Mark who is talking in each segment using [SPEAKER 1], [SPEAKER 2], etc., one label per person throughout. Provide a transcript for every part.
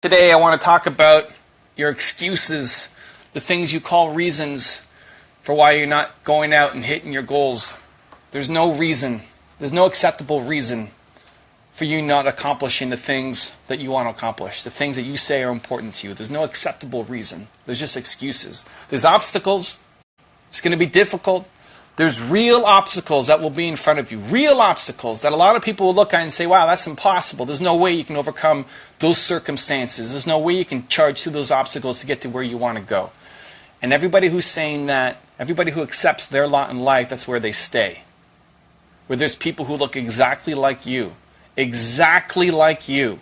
[SPEAKER 1] Today I want to talk about your excuses, the things you call reasons for why you're not going out and hitting your goals. There's no reason, there's no acceptable reason for you not accomplishing the things that you want to accomplish, the things that you say are important to you. There's no acceptable reason. There's just excuses. There's obstacles. It's going to be difficult. There's real obstacles that will be in front of you. Real obstacles that a lot of people will look at and say, wow, that's impossible. There's no way you can overcome those circumstances. There's no way you can charge through those obstacles to get to where you want to go. And everybody who's saying that, everybody who accepts their lot in life, that's where they stay. Where there's people who look exactly like you. Exactly like you.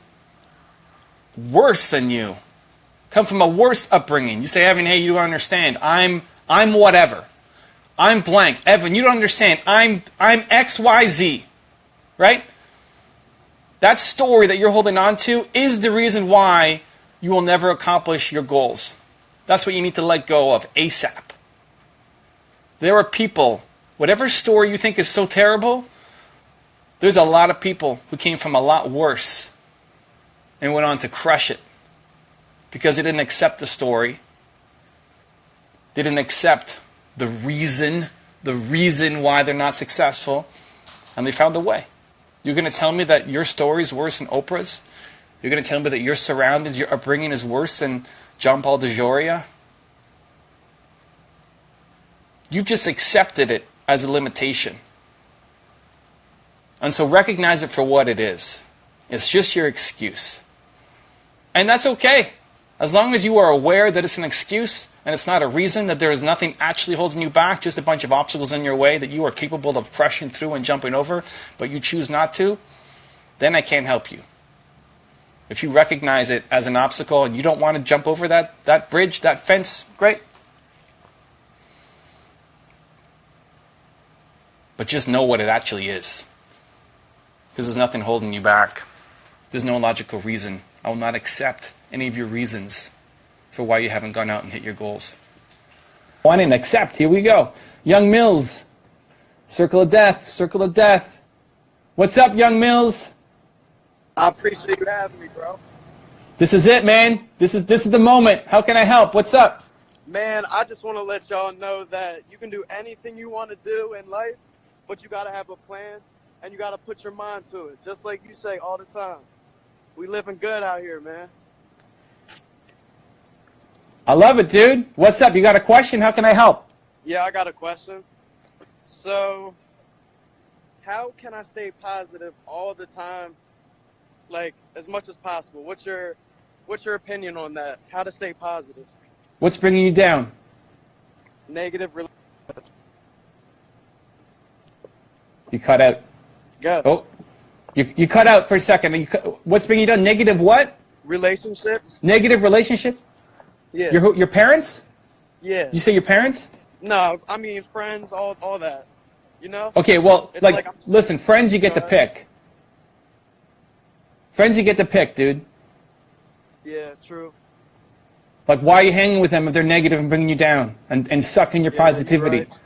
[SPEAKER 1] Worse than you. Come from a worse upbringing. You say, Evan, hey, you don't understand. I'm whatever. I'm blank. Evan, you don't understand. I'm XYZ. Right? That story that you're holding on to is the reason why you will never accomplish your goals. That's what you need to let go of ASAP. There are people, whatever story you think is so terrible, there's a lot of people who came from a lot worse and went on to crush it because they didn't accept the story. They didn't accept the reason why they're not successful, and they found a way. You're going to tell me that your story is worse than Oprah's? You're going to tell me that your surroundings, your upbringing is worse than John Paul DeJoria? You've just accepted it as a limitation. And so recognize it for what it is. It's just your excuse. And that's okay. As long as you are aware that it's an excuse and it's not a reason, that there is nothing actually holding you back, just a bunch of obstacles in your way that you are capable of crushing through and jumping over, but you choose not to, then I can't help you. If you recognize it as an obstacle and you don't want to jump over that bridge, that fence, great. But just know what it actually is. Because there's nothing holding you back. There's no logical reason. I will not accept any of your reasons for why you haven't gone out and hit your goals. One and accept. Here we go. Young Mills. Circle of death. Circle of death. What's up, Young Mills?
[SPEAKER 2] I appreciate you having me, bro.
[SPEAKER 1] This is it, man. This is the moment. How can I help? What's up?
[SPEAKER 2] Man, I just want to let y'all know that you can do anything you want to do in life, but you got to have a plan, and you got to put your mind to it, just like you say all the time. We living good out here, man.
[SPEAKER 1] I love it, dude. What's up? You got a question? How can I help?
[SPEAKER 2] Yeah, I got a question. So, how can I stay positive all the time, like as much as possible? What's your opinion on that? How to stay positive?
[SPEAKER 1] What's bringing you down?
[SPEAKER 2] Negative.
[SPEAKER 1] You cut out.
[SPEAKER 2] Yes.
[SPEAKER 1] Oh, you cut out for a second. What's bringing you down? Negative what?
[SPEAKER 2] Relationships.
[SPEAKER 1] Negative relationship?
[SPEAKER 2] Yeah.
[SPEAKER 1] Your parents?
[SPEAKER 2] Yeah.
[SPEAKER 1] You say your parents?
[SPEAKER 2] No, I mean friends, all that. You know?
[SPEAKER 1] Okay, well,
[SPEAKER 2] It's
[SPEAKER 1] like listen, friends you get to pick. Friends you get to pick, dude.
[SPEAKER 2] Yeah, true.
[SPEAKER 1] Like, why are you hanging with them if they're negative and bringing you down and sucking your positivity?
[SPEAKER 2] You're right.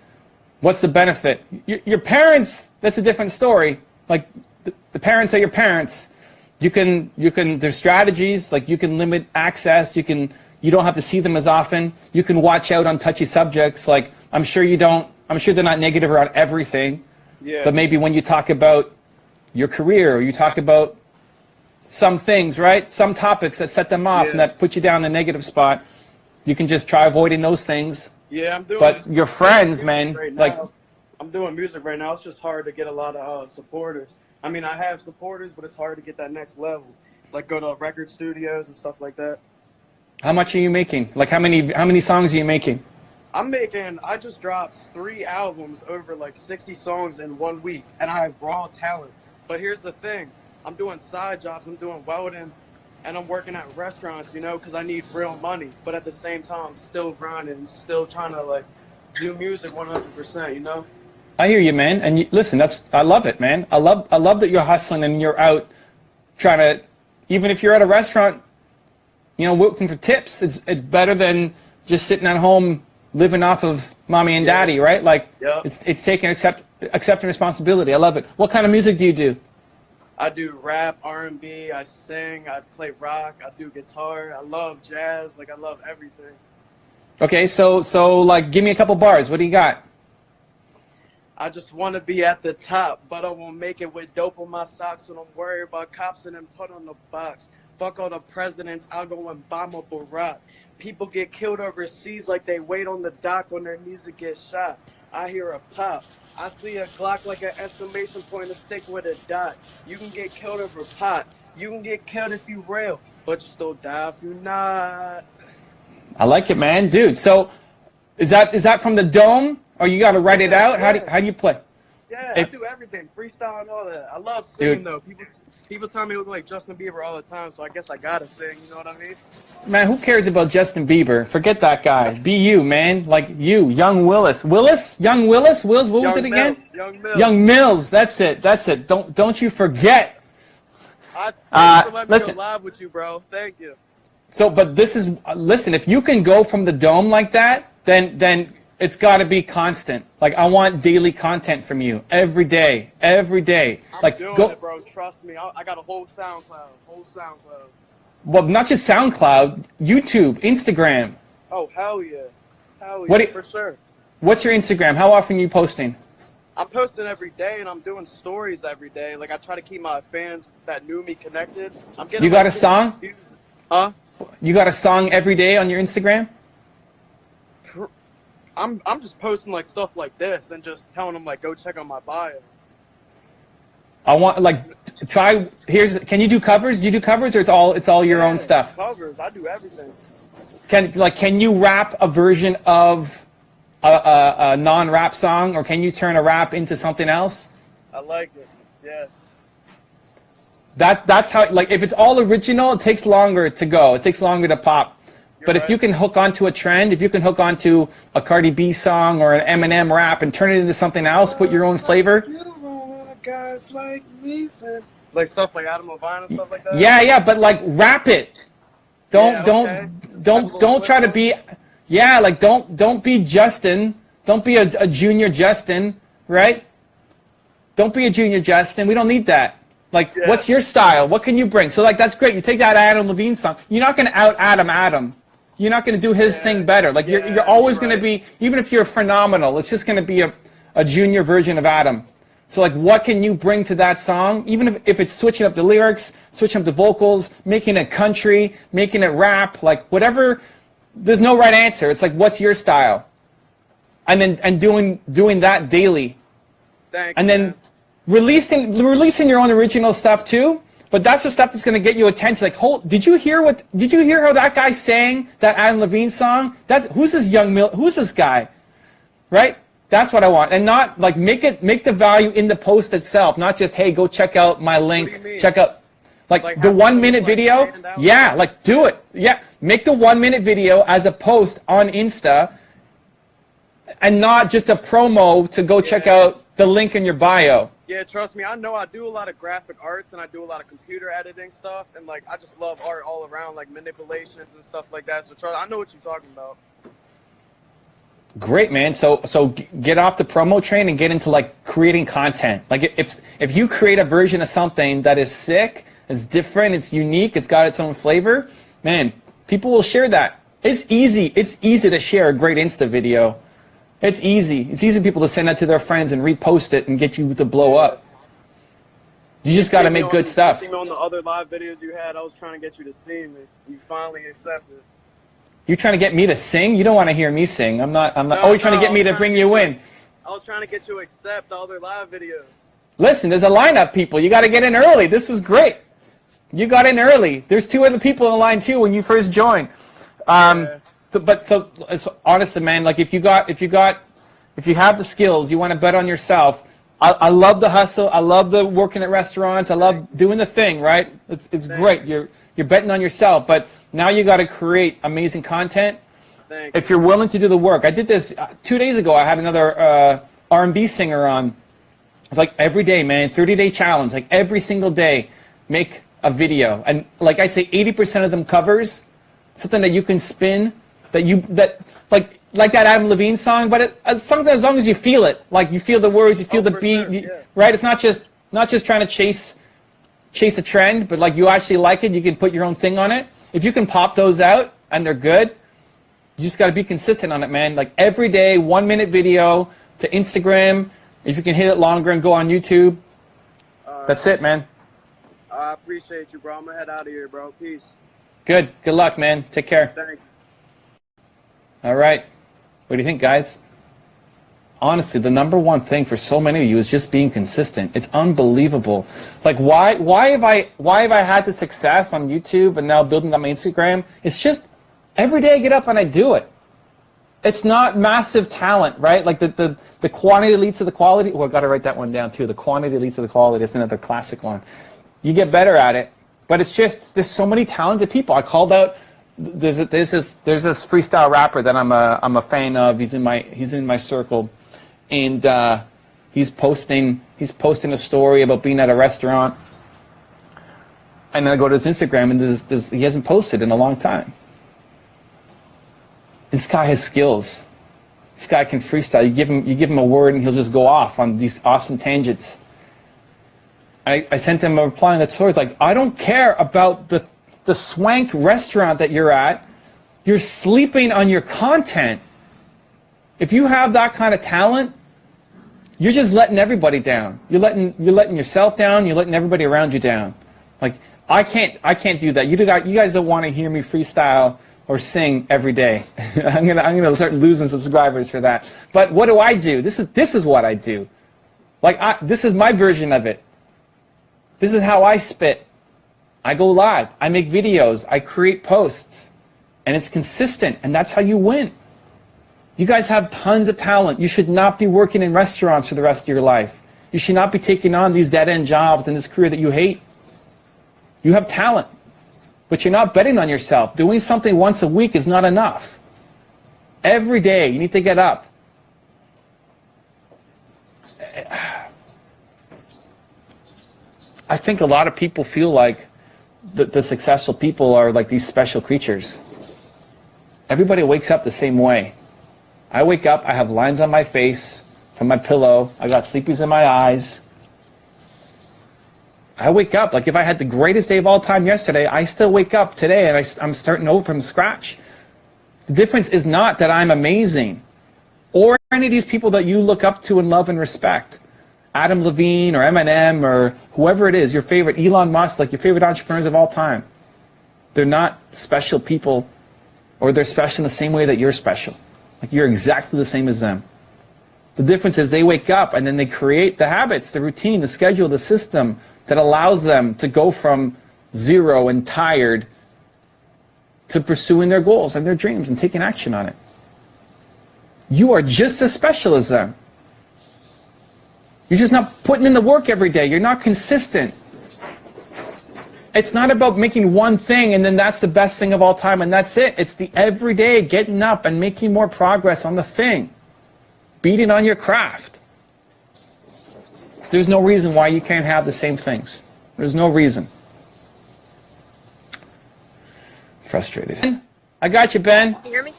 [SPEAKER 1] What's the benefit? Your parents, that's a different story. Like, the parents are your parents. You can, there's strategies, like you can limit access, you don't have to see them as often. You can watch out on touchy subjects, like, I'm sure they're not negative around everything.
[SPEAKER 2] Yeah.
[SPEAKER 1] But maybe when you talk about your career, or you talk about some things, right? Some topics that set them off and that put you down in the negative spot, you can just try avoiding those things.
[SPEAKER 2] Yeah, I'm doing.
[SPEAKER 1] But your friends, man,
[SPEAKER 2] right
[SPEAKER 1] like,
[SPEAKER 2] now. I'm doing music right now. It's just hard to get a lot of supporters. I mean, I have supporters, but it's hard to get that next level. Like go to record studios and stuff like that.
[SPEAKER 1] how much are you making? Like, how many songs are you making?
[SPEAKER 2] I just dropped 3 albums over like 60 songs in 1 week, and I have raw talent. But here's the thing. I'm doing side jobs. I'm doing welding, and I'm working at restaurants, you know, because I need real money. But at the same time, I'm still grinding, still trying to like do music 100%, you know?
[SPEAKER 1] I hear you, man. And listen, I love it, man. I love that you're hustling and you're out trying to, even if you're at a restaurant, you know, working for tips, it's better than just sitting at home living off of mommy and daddy, right? Like, it's taking accepting responsibility. I love it. What kind of music do you do?
[SPEAKER 2] I do rap, R&B, I sing, I play rock, I do guitar, I love jazz, like I love everything.
[SPEAKER 1] Okay, so like, give me a couple bars. What do you got?
[SPEAKER 2] I just want to be at the top, but I won't make it with dope on my socks. And I'm worried about cops and then put on the box. Fuck all the presidents, I'll go and bomb a Barack. People get killed overseas like they wait on the dock on their knees to get shot. I hear a pop. I see a Glock like an exclamation point, a stick with a dot. You can get killed over pot. You can get killed if you real, but you still die if you not.
[SPEAKER 1] I like it, man, dude. So, is that from the dome, or you got to write it out?
[SPEAKER 2] Yeah.
[SPEAKER 1] How do you play?
[SPEAKER 2] Yeah, I do everything, freestyle and all that. I love singing though. People tell me I look like Justin Bieber all the time, so I guess I gotta sing. You know what I mean?
[SPEAKER 1] Man, who cares about Justin Bieber? Forget that guy. Be you, man. Like you, Young Willis. Young Willis. What was it again?
[SPEAKER 2] Young Mills.
[SPEAKER 1] Young Mills. That's it. Don't you forget.
[SPEAKER 2] Thanks for letting me
[SPEAKER 1] listen.
[SPEAKER 2] go live with you, bro. Thank you.
[SPEAKER 1] So, but this is listen. If you can go from the dome like that, then it's got to be constant. Like I want daily content from you every day.
[SPEAKER 2] I'm doing it, bro. Trust me. I got a whole SoundCloud.
[SPEAKER 1] Well, not just SoundCloud, YouTube, Instagram.
[SPEAKER 2] Oh, hell yeah. For sure.
[SPEAKER 1] What's your Instagram? How often are you posting?
[SPEAKER 2] I'm posting every day, and I'm doing stories every day. Like, I try to keep my fans that knew me connected.
[SPEAKER 1] You got a song?
[SPEAKER 2] Views. Huh?
[SPEAKER 1] You got a song every day on your Instagram?
[SPEAKER 2] I'm just posting, like, stuff like this and just telling them, like, go check out my bio.
[SPEAKER 1] I want, like, can you do covers? Do you do covers, or it's all your own stuff?
[SPEAKER 2] Covers. I do everything.
[SPEAKER 1] Can you rap a version of a non-rap song, or can you turn a rap into something else?
[SPEAKER 2] I like it. Yeah.
[SPEAKER 1] That's how, like, if it's all original, it takes longer to go. It takes longer to pop. But if you can hook onto a trend, if you can hook onto a Cardi B song or an Eminem rap and turn it into something else, put your own flavor.
[SPEAKER 2] Guys like me, like stuff like Adam Levine and stuff like that.
[SPEAKER 1] Yeah, but like rap it. Don't try to be. Yeah, like don't be Justin. Don't be a junior Justin, right? Don't be a junior Justin. We don't need that. Like, what's your style? What can you bring? So like that's great. You take that Adam Levine song. You're not going to out Adam. You're not going to do his thing better. Like you're always going to be, even if you're phenomenal, it's just going to be a junior version of Adam. So like, what can you bring to that song? Even if it's switching up the lyrics, switching up the vocals, making it country, making it rap, like whatever. There's no right answer. It's like, what's your style? And doing that daily.
[SPEAKER 2] And
[SPEAKER 1] then releasing your own original stuff too. But that's the stuff that's going to get you attention. Like, did you hear how that guy sang that Adam Levine song? Who's this guy? Right? That's what I want. And not like make the value in the post itself, not just, hey, go check out my link, check out like the 1 minute video. Yeah, like do it. Yeah. Make the 1 minute video as a post on Insta and not just a promo to go check out the link in your bio.
[SPEAKER 2] Yeah, trust me, I know I do a lot of graphic arts and I do a lot of computer editing stuff, and like I just love art all around, like manipulations and stuff like that. So I know what you're talking about.
[SPEAKER 1] Great, man. So get off the promo train and get into like creating content. Like if you create a version of something that is sick, it's different, it's unique, it's got its own flavor, man, people will share that. It's easy to share a great Insta video. It's easy for people to send that to their friends and repost it and get you to blow up. You just got to make good stuff.
[SPEAKER 2] You see me on the other live videos you had, I was trying to get you to see me. You finally accepted.
[SPEAKER 1] You're trying to get me to sing? You don't want to hear me sing. I'm not. Oh, you're trying to get me to bring you in.
[SPEAKER 2] I was trying to get you to accept the other live videos.
[SPEAKER 1] Listen, there's a lineup, people. You got to get in early. This is great. You got in early. There's 2 other people in line too when you first joined. So it's honestly, man, like if you have the skills, you want to bet on yourself. I love the hustle. I love the working at restaurants. I love doing the thing, right? It's great. You're betting on yourself, but now you got to create amazing content. If you're willing to do the work. I did this 2 days ago. I had another R&B singer on. It's like every day, man, 30-day challenge. Like every single day, make a video, and like I'd say 80% of them covers something that you can spin. That like that Adam Levine song, but something as long as you feel it, like you feel the words, you feel the beat,
[SPEAKER 2] sure,
[SPEAKER 1] right? It's not just trying to chase chase a trend, but like you actually like it, you can put your own thing on it. If you can pop those out and they're good, you just got to be consistent on it, man. Like every day, 1 minute video to Instagram. If you can hit it longer and go on YouTube, that's it, man.
[SPEAKER 2] I appreciate you, bro. I'm gonna head out of here, bro. Peace.
[SPEAKER 1] Good. Good luck, man. Take care.
[SPEAKER 2] Thanks.
[SPEAKER 1] All right. What do you think, guys? Honestly, the number one thing for so many of you is just being consistent. It's unbelievable. Like, why have I had the success on YouTube and now building up my Instagram? It's just every day I get up and I do it. It's not massive talent, right? Like the quantity leads to the quality. Oh, I got to write that one down too. The quantity leads to the quality. It's another classic one. You get better at it, but it's just there's so many talented people. I called out. There's this freestyle rapper that I'm a fan of. He's in my circle, and he's posting a story about being at a restaurant, and then I go to his Instagram and he hasn't posted in a long time. This guy has skills. This guy can freestyle. You give him a word and he'll just go off on these awesome tangents. I sent him a reply in that story. It's like, I don't care about the swank restaurant that you're at. You're sleeping on your content. If you have that kind of talent, you're just letting everybody down. You're letting yourself down. You're letting everybody around you down. Like I can't do that. You guys don't want to hear me freestyle or sing every day. I'm gonna start losing subscribers for that. But what do? This is what I do. Like this is my version of it. This is how I spit. I go live. I make videos. I create posts, and it's consistent. And that's how you win. You guys have tons of talent. You should not be working in restaurants for the rest of your life. You should not be taking on these dead-end jobs and this career that you hate. You have talent. But you're not betting on yourself. Doing something once a week is not enough. Every day, you need to get up. I think a lot of people feel like the successful people are like these special creatures. Everybody wakes up the same way. I wake up, I have lines on my face from my pillow. I got sleepies in my eyes. I wake up, like if I had the greatest day of all time yesterday, I still wake up today and I'm starting over from scratch. The difference is not that I'm amazing or any of these people that you look up to and love and respect. Adam Levine or Eminem or whoever it is, your favorite, Elon Musk, like your favorite entrepreneurs of all time. They're not special people, or they're special in the same way that you're special. Like you're exactly the same as them. The difference is they wake up and then they create the habits, the routine, the schedule, the system that allows them to go from zero and tired to pursuing their goals and their dreams and taking action on it. You are just as special as them. You're just not putting in the work every day. You're not consistent. It's not about making one thing and then that's the best thing of all time and that's it. It's the everyday getting up and making more progress on the thing. Beating on your craft. There's no reason why you can't have the same things. There's no reason. Frustrated. I got you, Ben.
[SPEAKER 3] Can you hear me?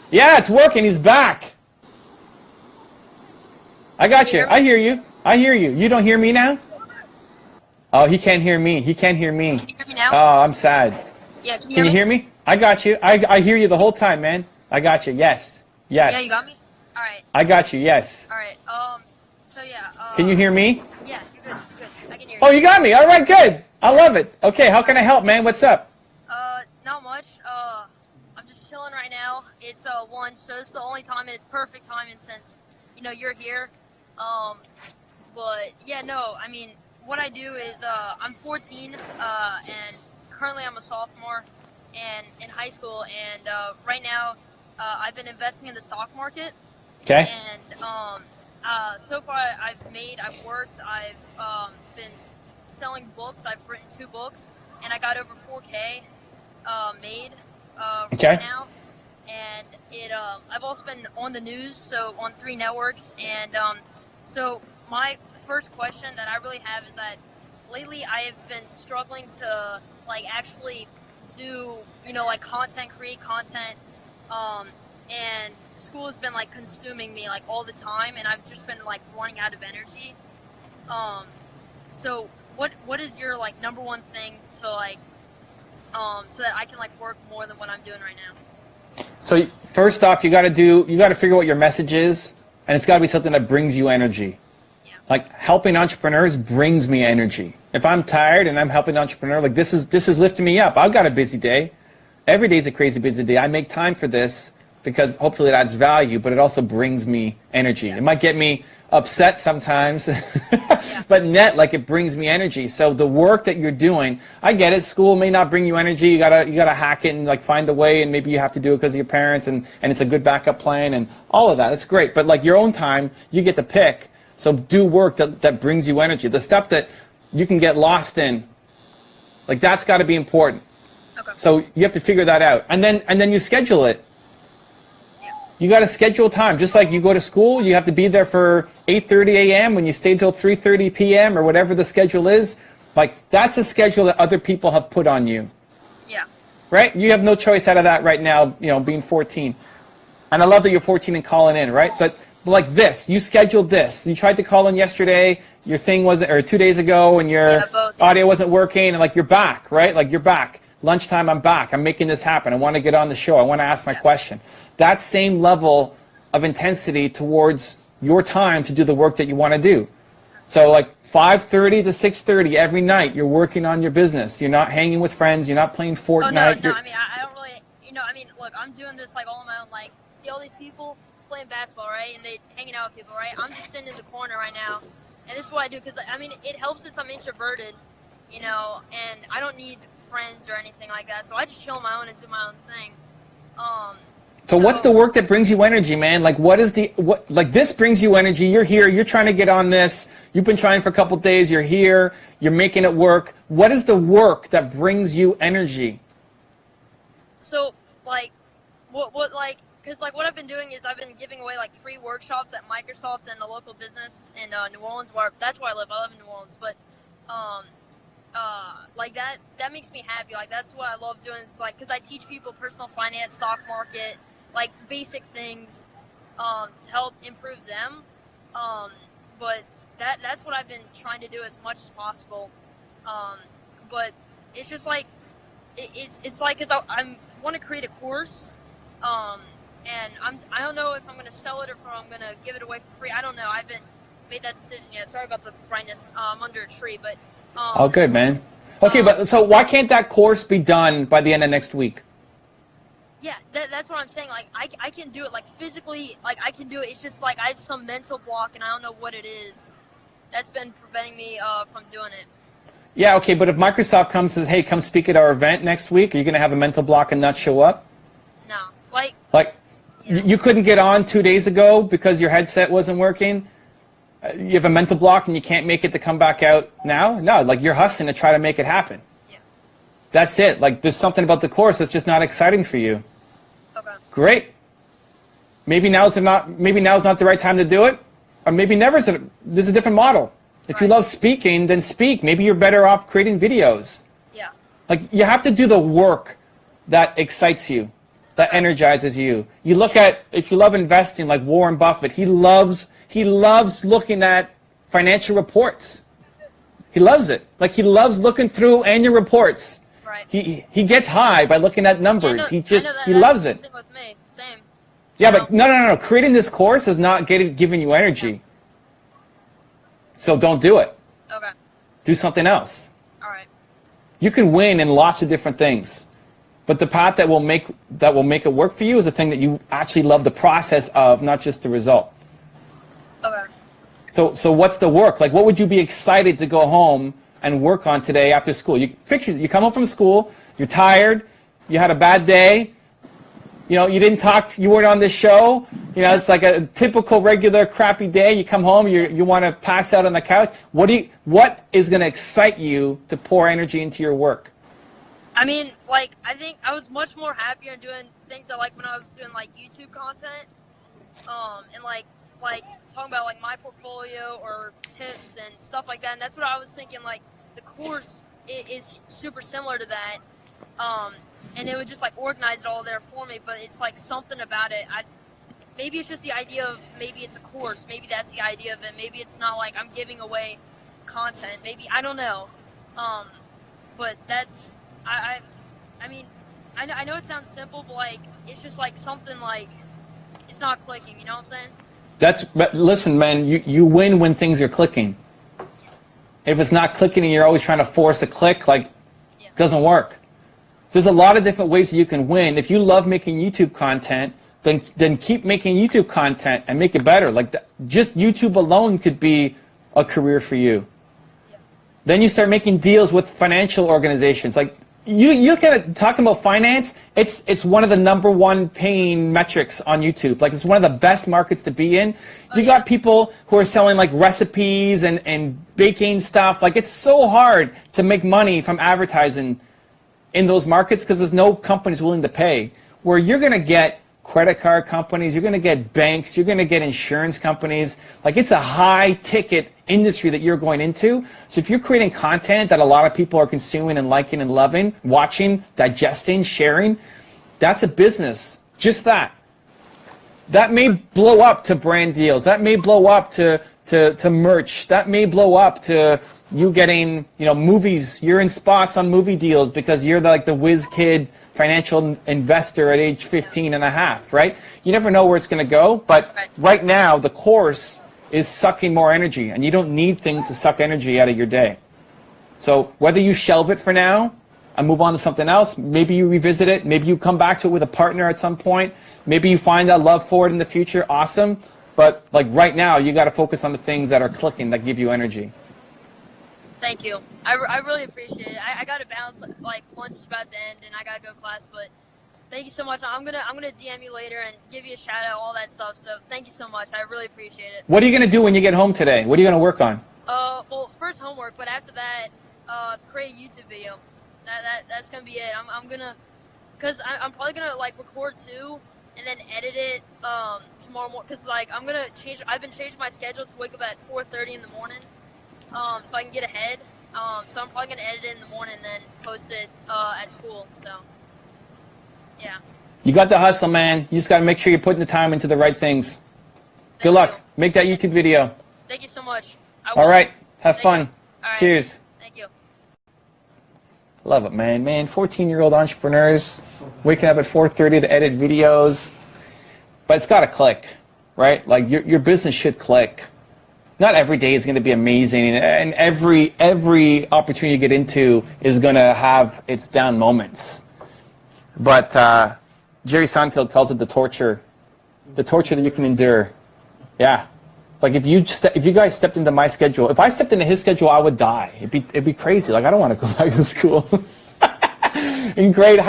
[SPEAKER 1] Yeah, it's working. He's back. I got you. I hear you. I hear you. You don't hear me now? Oh, he can't hear me. He can't hear me.
[SPEAKER 3] Can you hear me now?
[SPEAKER 1] Oh, I'm sad.
[SPEAKER 3] Yeah, can
[SPEAKER 1] you hear me? I got you. I hear you the whole time, man. I got you. Yes. Yes.
[SPEAKER 3] Yeah, you got me? All right.
[SPEAKER 1] I got you. Yes.
[SPEAKER 3] All right. So yeah.
[SPEAKER 1] Can you hear me?
[SPEAKER 3] Yeah, you're good. Good. I can hear you.
[SPEAKER 1] Oh, you got me. All right, good. I love it. Okay, how can I help, man? What's up?
[SPEAKER 3] Not much. I'm just chilling right now. It's lunch, so it's the only time, and it's perfect timing since you're here. But yeah, no. I mean, what I do is I'm 14, and currently I'm a sophomore, and in high school, and right now I've been investing in the stock market.
[SPEAKER 1] Okay.
[SPEAKER 3] And so far I've worked, I've been selling books. I've written 2 books, and I got over 4K made
[SPEAKER 1] okay.
[SPEAKER 3] right now. And I've also been on the news, so on 3 networks. And so my first question that I really have is that lately I have been struggling to actually do create content, and school has been consuming me all the time, and I've just been running out of energy. So what is your like number one thing to like so that I can like work more than what I'm doing right now?
[SPEAKER 1] So first off, you got to figure out what your message is, and it's got to be something that brings you energy.
[SPEAKER 3] Yeah.
[SPEAKER 1] Like helping entrepreneurs brings me energy. If I'm tired and I'm helping an entrepreneur, like this is lifting me up. I've got a busy day. Every day's a crazy busy day. I make time for this because hopefully it adds value, but it also brings me energy.
[SPEAKER 3] Yeah.
[SPEAKER 1] It might get me upset sometimes,
[SPEAKER 3] Yeah.
[SPEAKER 1] but net, like it brings me energy. So the work that you're doing, I get it. School may not bring you energy. You gotta hack it and like find a way, and maybe you have to do it because of your parents, and it's a good backup plan and all of that. That's great. But like your own time, you get to pick. So do work that brings you energy. The stuff that you can get lost in, like that's got to be important.
[SPEAKER 3] Okay.
[SPEAKER 1] So you have to figure that out, and then you schedule it. You got to schedule time. Just like you go to school, you have to be there for 8:30 a.m. when you stay till 3:30 p.m. or whatever the schedule is. Like that's a schedule that other people have put on you.
[SPEAKER 3] Yeah.
[SPEAKER 1] Right? You have no choice out of that right now, being 14. And I love that you're 14 and calling in, right? So like this, you scheduled this. You tried to call in yesterday, your thing wasn't, or 2 days ago, and your audio wasn't working, and like you're back, right? Like you're back. Lunchtime, I'm back. I'm making this happen. I want to get on the show. I want to ask my question. That same level of intensity towards your time to do the work that you want to do. So like 5:30 to 6:30 every night, you're working on your business. You're not hanging with friends. You're not playing Fortnite.
[SPEAKER 3] Oh, no. I mean, I don't really, look, I'm doing this like all on my own. Like, see all these people playing basketball, right? And they hanging out with people, right? I'm just sitting in the corner right now, and this is what I do because I mean, it helps since I'm introverted, and I don't need friends or anything like that. So I just chill on my own and do my own thing.
[SPEAKER 1] So what's the work that brings you energy, man? Like what this brings you energy. You're here, you're trying to get on this. You've been trying for a couple of days, you're here, you're making it work. What is the work that brings you energy?
[SPEAKER 3] So like because like what I've been doing is I've been giving away like free workshops at Microsoft and a local business in New Orleans, where that's where I live. I live in New Orleans, but like that makes me happy. Like that's what I love doing. It's like because I teach people personal finance, stock market, like basic things to help improve them. But that's what I've been trying to do as much as possible. But it's just like it's like because I want to create a course. And I don't know if I'm gonna sell it or if I'm gonna give it away for free. I don't know. I haven't made that decision yet. Sorry about the brightness. I'm under a tree, but.
[SPEAKER 1] Oh, good, man. Okay, but so why can't that course be done by the end of next week?
[SPEAKER 3] Yeah, that's what I'm saying. Like, I can do it, like, physically, like, I can do it. It's just, like, I have some mental block, and I don't know what it is. That's been preventing me from doing it.
[SPEAKER 1] Yeah, okay, but if Microsoft comes and says, hey, come speak at our event next week, are you going to have a mental block and not show up?
[SPEAKER 3] No. Like
[SPEAKER 1] you couldn't get on 2 days ago because your headset wasn't working? You have a mental block and you can't make it to come back out now? No, like you're hustling to try to make it happen.
[SPEAKER 3] Yeah.
[SPEAKER 1] That's it. Like there's something about the course that's just not exciting for you.
[SPEAKER 3] Okay.
[SPEAKER 1] Great. Maybe now's not the right time to do it, or maybe there's a different model. If you love speaking, then speak. Maybe you're better off creating videos.
[SPEAKER 3] Yeah.
[SPEAKER 1] Like you have to do the work that excites you, that energizes you. You look at, if you love investing, like Warren Buffett, he loves looking at financial reports. He loves it. Like he loves looking through annual reports.
[SPEAKER 3] Right.
[SPEAKER 1] He gets high by looking at numbers. He loves it.
[SPEAKER 3] With me. Same.
[SPEAKER 1] Yeah, but no. Creating this course is not giving you energy. So don't do it.
[SPEAKER 3] Okay.
[SPEAKER 1] Do something else.
[SPEAKER 3] All right.
[SPEAKER 1] You can win in lots of different things, but the path that will make it work for you is the thing that you actually love the process of, not just the result.
[SPEAKER 3] Okay.
[SPEAKER 1] So what's the work? Like, what would you be excited to go home and work on today after school? You come home from school, you're tired, you had a bad day, you didn't talk, you weren't on this show, it's like a typical regular crappy day. You come home, you want to pass out on the couch. What is going to excite you to pour energy into your work?
[SPEAKER 3] I mean, like, I think I was much more happier in doing things I like when I was doing like YouTube content, and like talking about like my portfolio or tips and stuff like that. And that's what I was thinking. Like the course is super similar to that, and it would just like organize it all there for me. But it's like something about it. Maybe it's just the idea of maybe it's a course. Maybe that's the idea of it. Maybe it's not like I'm giving away content. Maybe, I don't know. But that's, I mean, I know it sounds simple, but like, it's just like something like, it's not clicking, you know what I'm saying?
[SPEAKER 1] But listen, man, you win when things are clicking. If it's not clicking and you're always trying to force a click, like, it doesn't work. There's a lot of different ways that you can win. If you love making YouTube content, then keep making YouTube content and make it better. Like, just YouTube alone could be a career for you. Yeah. Then you start making deals with financial organizations. Like, you can talking about finance, it's one of the #1 paying metrics on YouTube. Like, it's one of the best markets to be in. You got people who are selling like recipes and baking stuff. Like, it's so hard to make money from advertising in those markets because there's no companies willing to pay. Where you're going to get credit card companies, you're going to get banks, you're going to get insurance companies. Like, it's a high ticket industry that you're going into. So if you're creating content that a lot of people are consuming and liking and loving, watching, digesting, sharing, that's a business. Just that. That may blow up to brand deals. That may blow up to merch. That may blow up to you getting, movies. You're in spots on movie deals because you're like the whiz kid financial investor at age 15 and a half, right? You never know where it's going to go, but right now the course is sucking more energy, and you don't need things to suck energy out of your day. So whether you shelve it for now and move on to something else, maybe you revisit it, maybe you come back to it with a partner at some point, maybe you find that love for it in the future, awesome, but like right now you got to focus on the things that are clicking, that give you energy.
[SPEAKER 3] Thank you. I really appreciate it. I got to bounce, like lunch is about to end and I got to go to class, but thank you so much. I'm gonna DM you later and give you a shout out, all that stuff. So thank you so much. I really appreciate it.
[SPEAKER 1] What are you gonna do when you get home today? What are you gonna work on?
[SPEAKER 3] Well, first homework, but after that, create a YouTube video. That's gonna be it. I'm gonna, cause I'm probably gonna like record 2 and then edit it tomorrow morning. Cause like I've been changing my schedule to wake up at 4:30 in the morning, so I can get ahead. So I'm probably gonna edit it in the morning and then post it at school. So. Yeah. You
[SPEAKER 1] got the hustle, man. You just got to make sure you're putting the time into the right things. Good luck. Make that YouTube video.
[SPEAKER 3] Thank you so much.
[SPEAKER 1] All right. Have fun.
[SPEAKER 3] All right.
[SPEAKER 1] Cheers.
[SPEAKER 3] Thank you.
[SPEAKER 1] Love it, man. 14-year-old entrepreneurs waking up at 4:30 to edit videos. But it's got to click, right? Like your business should click. Not every day is going to be amazing, and every opportunity you get into is going to have its down moments. But Jerry Seinfeld calls it the torture that you can endure. Yeah, like if you guys stepped into my schedule, if I stepped into his schedule, I would die. It'd be crazy. Like I don't want to go back to school. In grade,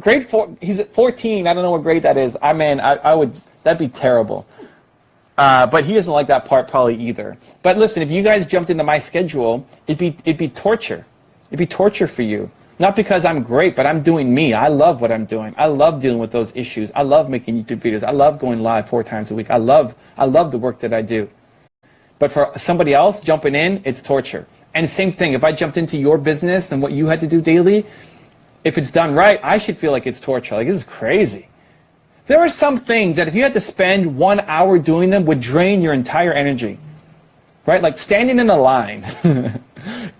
[SPEAKER 1] grade 4? He's at 14. I don't know what grade that is. I would. That'd be terrible. But he doesn't like that part probably either. But listen, if you guys jumped into my schedule, it'd be torture. It'd be torture for you. Not because I'm great, but I'm doing me. I love what I'm doing. I love dealing with those issues. I love making YouTube videos. I love going live 4 times a week. I love the work that I do. But for somebody else jumping in, it's torture. And same thing, if I jumped into your business and what you had to do daily, if it's done right, I should feel like it's torture. Like, this is crazy. There are some things that if you had to spend 1 hour doing them would drain your entire energy. Right? Like standing in a line,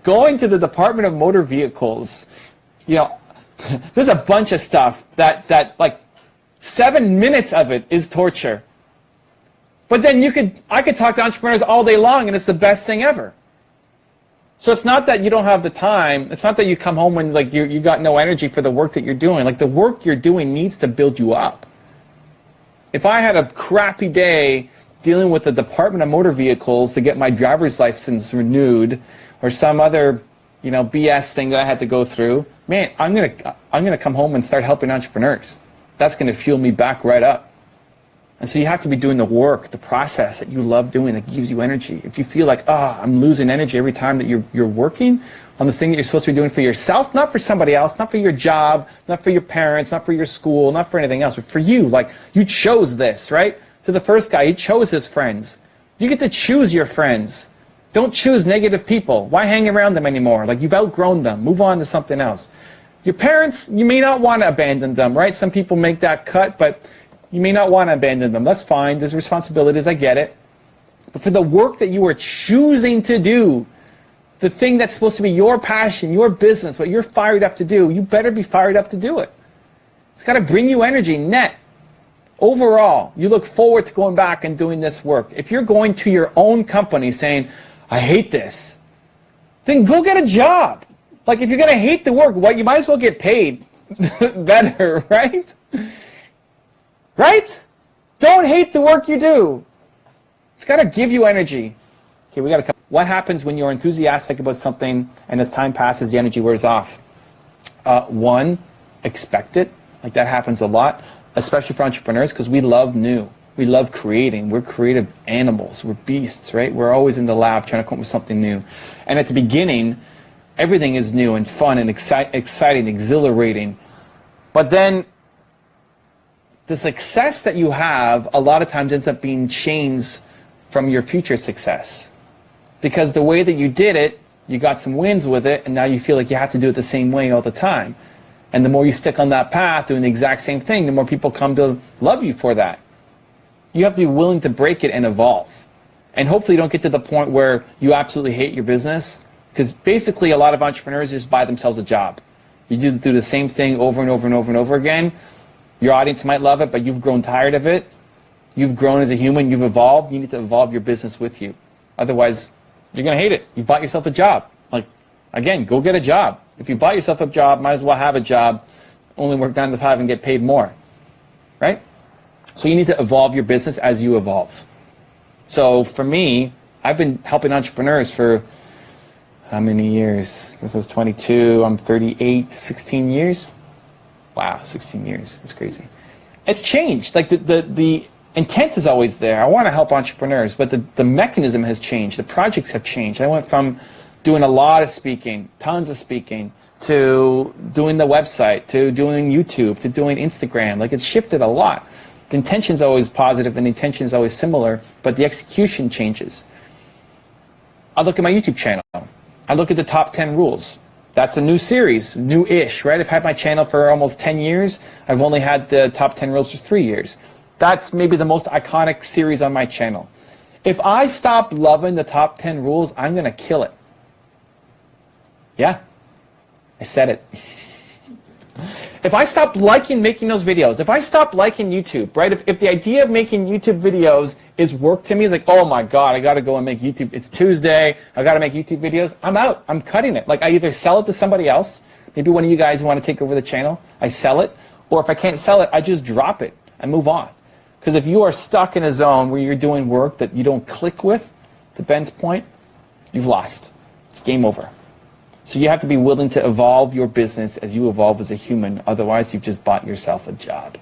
[SPEAKER 1] going to the Department of Motor Vehicles. There's a bunch of stuff that like 7 minutes of it is torture. But then I could talk to entrepreneurs all day long and it's the best thing ever. So it's not that you don't have the time. It's not that you come home when like you got no energy for the work that you're doing. Like the work you're doing needs to build you up. If I had a crappy day dealing with the Department of Motor Vehicles to get my driver's license renewed or some other BS thing that I had to go through, man, I'm gonna come home and start helping entrepreneurs. That's gonna fuel me back right up. And so you have to be doing the work, the process that you love doing that gives you energy. If you feel like, I'm losing energy every time that you're working on the thing that you're supposed to be doing for yourself, not for somebody else, not for your job, not for your parents, not for your school, not for anything else, but for you. Like, you chose this, right? To the first guy, he chose his friends. You get to choose your friends. Don't choose negative people. Why hang around them anymore? Like, you've outgrown them. Move on to something else. Your parents, you may not want to abandon them, right? Some people make that cut, but you may not want to abandon them. That's fine. There's responsibilities. I get it. But for the work that you are choosing to do, the thing that's supposed to be your passion, your business, what you're fired up to do, you better be fired up to do it. It's got to bring you energy, net. Overall, you look forward to going back and doing this work. If you're going to your own company saying, I hate this, then go get a job. Like, if you're going to hate the work, what, you might as well get paid better, right? Right? Don't hate the work you do. It's got to give you energy. Okay, we got to. What happens when you're enthusiastic about something and as time passes, the energy wears off? One, expect it. Like, that happens a lot, especially for entrepreneurs, because we love new. We love creating. We're creative animals. We're beasts, right? We're always in the lab trying to come up with something new. And at the beginning, everything is new and fun and exciting, exhilarating. But then the success that you have a lot of times ends up being chains from your future success. Because the way that you did it, you got some wins with it, and now you feel like you have to do it the same way all the time. And the more you stick on that path doing the exact same thing, the more people come to love you for that. You have to be willing to break it and evolve. And hopefully you don't get to the point where you absolutely hate your business, because basically a lot of entrepreneurs just buy themselves a job. You just do the same thing over and over and over and over again. Your audience might love it, but you've grown tired of it. You've grown as a human, you've evolved. You need to evolve your business with you. Otherwise, you're going to hate it. You've bought yourself a job. Like, again, go get a job. If you bought yourself a job, might as well have a job, only work 9 to 5 and get paid more, right? So you need to evolve your business as you evolve. So for me, I've been helping entrepreneurs for how many years? Since I was 22, I'm 38, 16 years? Wow, 16 years, that's crazy. It's changed, like the intent is always there. I want to help entrepreneurs, but the mechanism has changed. The projects have changed. I went from doing a lot of speaking, tons of speaking, to doing the website, to doing YouTube, to doing Instagram. Like, it's shifted a lot. The intention is always positive and the intention is always similar, but the execution changes. I look at my YouTube channel. I look at the top 10 rules. That's a new series, new-ish, right? I've had my channel for almost 10 years. I've only had the top 10 rules for 3 years. That's maybe the most iconic series on my channel. If I stop loving the top 10 rules, I'm going to kill it. Yeah, I said it. If I stop liking making those videos, if I stop liking YouTube, right? If the idea of making YouTube videos is work to me, it's like, oh my God, I got to go and make YouTube. It's Tuesday, I got to make YouTube videos. I'm out. I'm cutting it. Like, I either sell it to somebody else, maybe one of you guys want to take over the channel, I sell it, or if I can't sell it, I just drop it and move on. Because if you are stuck in a zone where you're doing work that you don't click with, to Ben's point, you've lost. It's game over. So you have to be willing to evolve your business as you evolve as a human. Otherwise, you've just bought yourself a job.